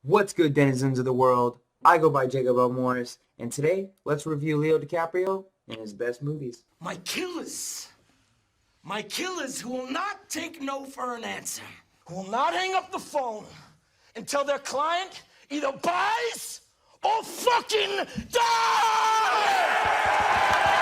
What's good, denizens of the world? I go by Jacob L. Morris, and today, let's review Leo DiCaprio and his best movies. My killers who will not take no for an answer, who will not hang up the phone until their client either buys or fucking dies!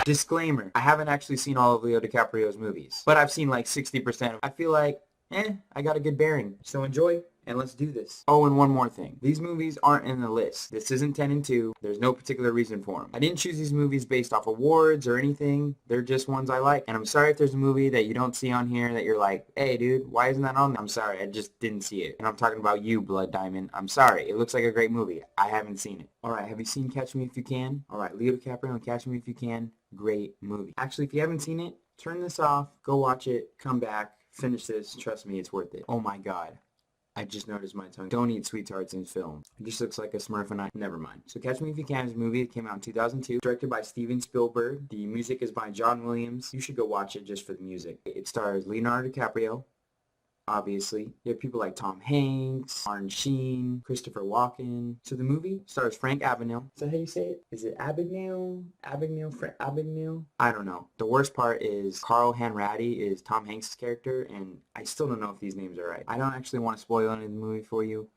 Disclaimer, I haven't actually seen all of Leo DiCaprio's movies, but I've seen like 60%. I feel like, I got a good bearing. So enjoy. And let's do this. Oh, and one more thing. These movies aren't in the list. This isn't 10 and 2. There's no particular reason for them. I didn't choose these movies based off awards or anything. They're just ones I like. And I'm sorry if there's a movie that you don't see on here that you're like, hey, dude, why isn't that on there? I'm sorry. I just didn't see it. And I'm talking about you, Blood Diamond. I'm sorry. It looks like a great movie. I haven't seen it. All right. Have you seen Catch Me If You Can? All right. Leo DiCaprio and Catch Me If You Can. Great movie. Actually, if you haven't seen it, turn this off. Go watch it. Come back. Finish this. Trust me, it's worth it. Oh my God. I just noticed my tongue. Don't eat sweethearts in film. It just looks like a Smurf and I. Never mind. So Catch Me If You Can is a movie that came out in 2002. Directed by Steven Spielberg. The music is by John Williams. You should go watch it just for the music. It stars Leonardo DiCaprio. Obviously. You have people like Tom Hanks, Martin Sheen, Christopher Walken. So the movie stars Frank Abagnale. Is that how you say it? Is it Abagnale? Abagnale? I don't know. The worst part is Carl Hanratty is Tom Hanks' character, and I still don't know if these names are right. I don't actually want to spoil any of the movie for you.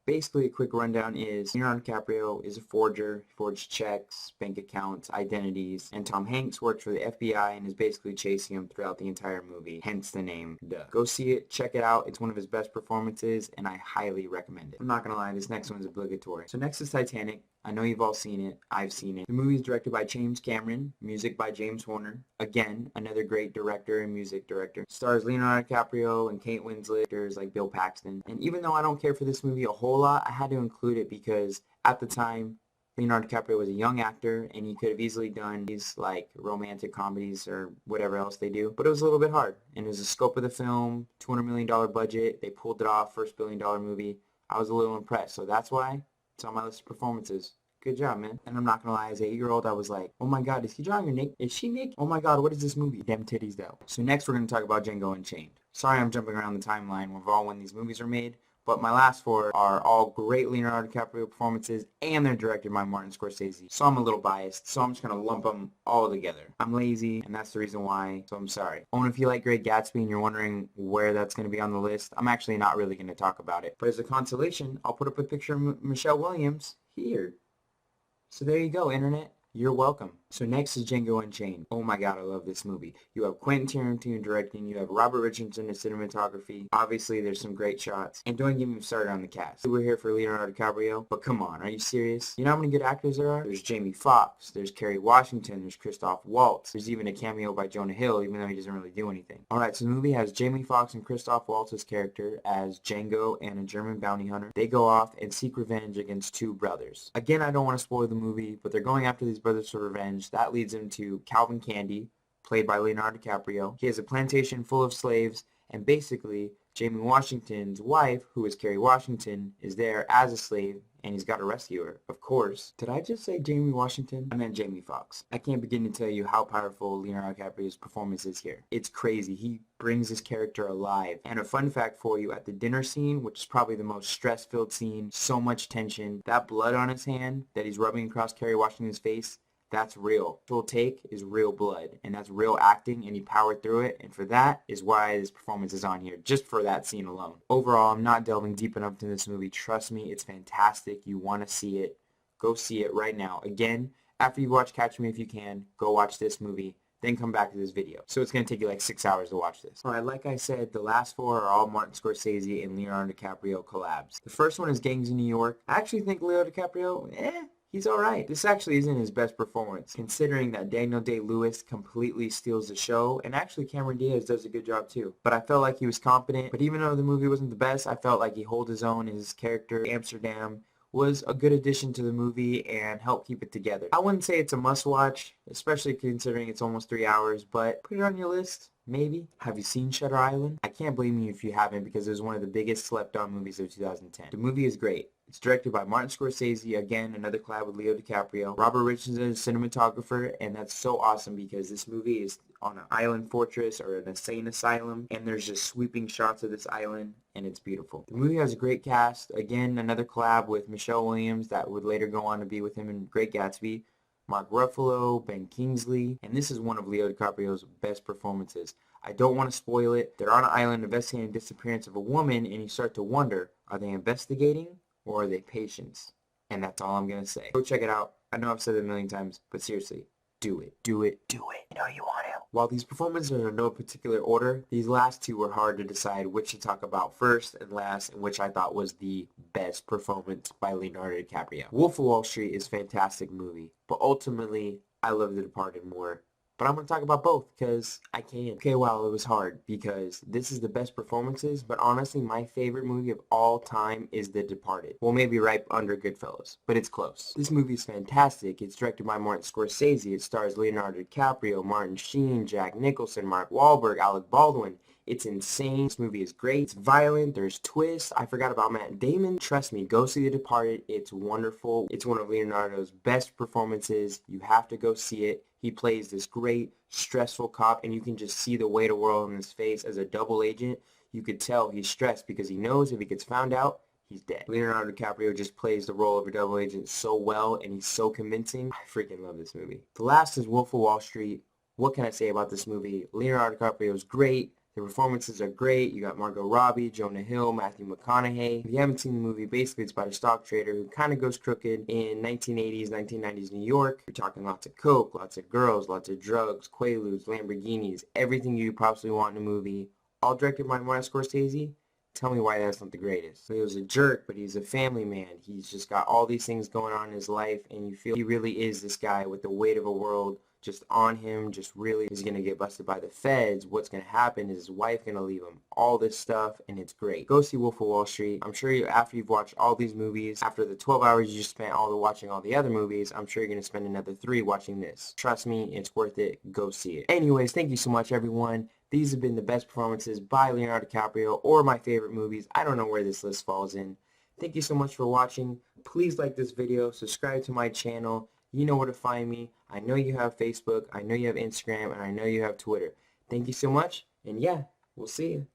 Basically, a quick rundown is Leonardo DiCaprio is a forger. He forged checks, bank accounts, identities, and Tom Hanks works for the FBI and is basically chasing him throughout the entire movie, hence the name, duh. Go see it, check it out. It's one of his best performances, and I highly recommend it. I'm not gonna lie, this next one is obligatory. So next is Titanic. I know you've all seen it. I've seen it. The movie is directed by James Cameron, music by James Horner. Again, another great director and music director. Stars Leonardo DiCaprio and Kate Winslet, actors like Bill Paxton. And even though I don't care for this movie a whole lot, I had to include it because at the time, Leonardo DiCaprio was a young actor and he could have easily done these like romantic comedies or whatever else they do. But it was a little bit hard. And it was the scope of the film, $200 million budget. They pulled it off, first billion-dollar movie. I was a little impressed. So that's why it's on my list of performances. Good job, man. And I'm not gonna lie, as an 8-year-old, I was like, oh my God, is he drawing her naked? Is she naked? Oh my God, what is this movie? Them titties, though. So next we're gonna talk about Django Unchained. Sorry I'm jumping around the timeline of all when these movies were made, but my last 4 are all great Leonardo DiCaprio performances, and they're directed by Martin Scorsese. So I'm a little biased, so I'm just gonna lump them all together. I'm lazy, and that's the reason why, so I'm sorry. Oh, and if you like Great Gatsby and you're wondering where that's gonna be on the list, I'm actually not really gonna talk about it. But as a consolation, I'll put up a picture of Michelle Williams here. So there you go, Internet. You're welcome. So next is Django Unchained. Oh my God, I love this movie. You have Quentin Tarantino directing, you have Robert Richardson in cinematography. Obviously, there's some great shots. And don't get me started on the cast. We're here for Leonardo DiCaprio, but come on, are you serious? You know how many good actors there are? There's Jamie Foxx, there's Kerry Washington, there's Christoph Waltz. There's even a cameo by Jonah Hill, even though he doesn't really do anything. Alright, so the movie has Jamie Foxx and Christoph Waltz's character as Django and a German bounty hunter. They go off and seek revenge against 2 brothers. Again, I don't want to spoil the movie, but they're going after these brothers for revenge. That leads him to Calvin Candy, played by Leonardo DiCaprio. He has a plantation full of slaves, and basically, Jamie Washington's wife, who is Kerry Washington, is there as a slave, and he's got to rescue her. Of course. Did I just say Jamie Washington? I meant Jamie Foxx. I can't begin to tell you how powerful Leonardo DiCaprio's performance is here. It's crazy. He brings his character alive. And a fun fact for you, at the dinner scene, which is probably the most stress-filled scene, so much tension, that blood on his hand that he's rubbing across Kerry Washington's face, that's real. Full take is real blood, and that's real acting, and he powered through it, and for that is why this performance is on here, just for that scene alone. Overall, I'm not delving deep enough into this movie. Trust me, it's fantastic. You want to see it. Go see it right now. Again, after you watch Catch Me If You Can, go watch this movie, then come back to this video. So it's going to take you like 6 hours to watch this. Alright, like I said, the last 4 are all Martin Scorsese and Leonardo DiCaprio collabs. The first one is Gangs in New York. I actually think Leo DiCaprio, he's alright. This actually isn't his best performance, considering that Daniel Day-Lewis completely steals the show, and actually Cameron Diaz does a good job too. But I felt like he was competent, but even though the movie wasn't the best, I felt like he held his own, and his character, Amsterdam, was a good addition to the movie and helped keep it together. I wouldn't say it's a must-watch, especially considering it's almost 3 hours, but put it on your list. Maybe. Have you seen Shutter Island? I can't blame you if you haven't because it was one of the biggest slept-on movies of 2010. The movie is great. It's directed by Martin Scorsese, again, another collab with Leo DiCaprio. Robert Richardson is a cinematographer, and that's so awesome because this movie is on an island fortress or an insane asylum, and there's just sweeping shots of this island, and it's beautiful. The movie has a great cast. Again, another collab with Michelle Williams that would later go on to be with him in Great Gatsby. Mark Ruffalo, Ben Kingsley, and this is one of Leo DiCaprio's best performances. I don't want to spoil it. They're on an island investigating the disappearance of a woman, and you start to wonder, are they investigating or are they patients? And that's all I'm going to say. Go check it out. I know I've said it a million times, but seriously, do it. Do it. Do it. You know you want to. While these performances are in no particular order, these last two were hard to decide which to talk about first and last, and which I thought was the best performance by Leonardo DiCaprio. Wolf of Wall Street is a fantastic movie, but ultimately, I love The Departed more. But I'm going to talk about both because I can. Okay, well, it was hard because this is the best performances, but honestly, my favorite movie of all time is The Departed. Well, maybe right under Goodfellas, but it's close. This movie is fantastic. It's directed by Martin Scorsese. It stars Leonardo DiCaprio, Martin Sheen, Jack Nicholson, Mark Wahlberg, Alec Baldwin. It's insane. This movie is great. It's violent. There's twists. I forgot about Matt Damon. Trust me, go see The Departed. It's wonderful. It's one of Leonardo's best performances. You have to go see it. He plays this great, stressful cop, and you can just see the weight of the world in his face as a double agent. You could tell he's stressed because he knows if he gets found out, he's dead. Leonardo DiCaprio just plays the role of a double agent so well, and he's so convincing. I freaking love this movie. The last is Wolf of Wall Street. What can I say about this movie? Leonardo DiCaprio is great. The performances are great. You got Margot Robbie, Jonah Hill, Matthew McConaughey. If you haven't seen the movie, basically it's about a stock trader who kind of goes crooked in 1980s, 1990s New York. You're talking lots of coke, lots of girls, lots of drugs, Quaaludes, Lamborghinis, everything you possibly want in a movie. All directed by Martin Scorsese. Tell me why that's not the greatest. So he was a jerk, but he's a family man. He's just got all these things going on in his life, and you feel he really is this guy with the weight of a world just on him, just really is going to get busted by the feds. What's going to happen? Is his wife going to leave him? All this stuff, and it's great. Go see Wolf of Wall Street. I'm sure after you've watched all these movies, after the 12 hours you just spent watching all the other movies, I'm sure you're going to spend another 3 watching this. Trust me, it's worth it. Go see it. Anyways, thank you so much, everyone. These have been the best performances by Leonardo DiCaprio, or my favorite movies. I don't know where this list falls in. Thank you so much for watching. Please like this video, subscribe to my channel. You know where to find me. I know you have Facebook, I know you have Instagram, and I know you have Twitter. Thank you so much, and yeah, we'll see you.